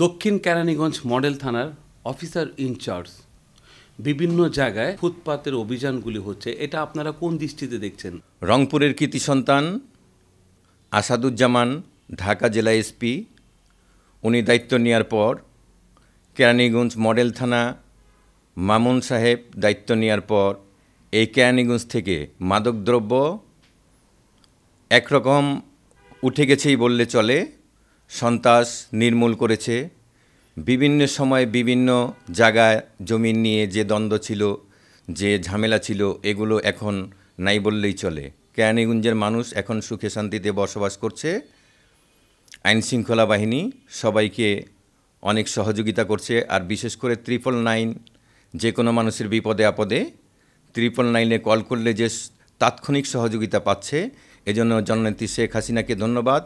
দক্ষিণ কেরানীগঞ্জ মডেল থানার officer in charge বিভিন্ন জায়গায় ফুটপাতের অভিযানগুলি হচ্ছে, এটা আপনারা কোন দৃষ্টিতে দেখছেন? রংপুরের কৃতি সন্তান আসাদুজ্জামান ঢাকা জেলা এসপি উনি দায়িত্ব নেওয়ার পর কেরানীগঞ্জ মডেল থানা মামুন সাহেব দায়িত্ব নেওয়ার পর এই কেরানীগঞ্জ থেকে মাদকদ্রব্য একরকম উঠে গেছেই বললে চলে। সন্ত্রাস নির্মূল করেছে। বিভিন্ন সময় বিভিন্ন জায়গায় জমি নিয়ে যে দ্বন্দ্ব ছিল, যে ঝামেলা ছিল, এগুলো এখন নাই বললেই চলে। কেরানীগঞ্জের মানুষ এখন সুখে শান্তিতে বসবাস করছে। আইনশৃঙ্খলা বাহিনী সবাইকে অনেক সহযোগিতা করছে। আর বিশেষ করে 999 যে কোনো মানুষের বিপদে আপদে 999-এ কল করলে যে তাৎক্ষণিক সহযোগিতা পাচ্ছে, এজন্য জননেত্রী শেখ হাসিনাকে ধন্যবাদ,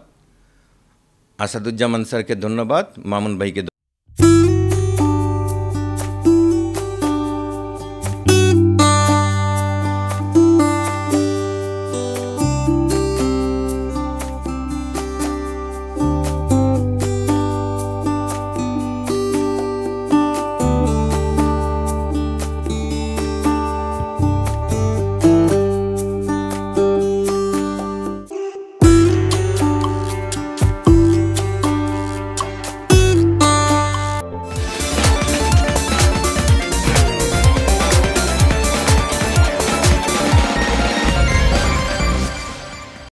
আসাদুজ্জামান স্যারকে ধন্যবাদ, মামুন ভাইকে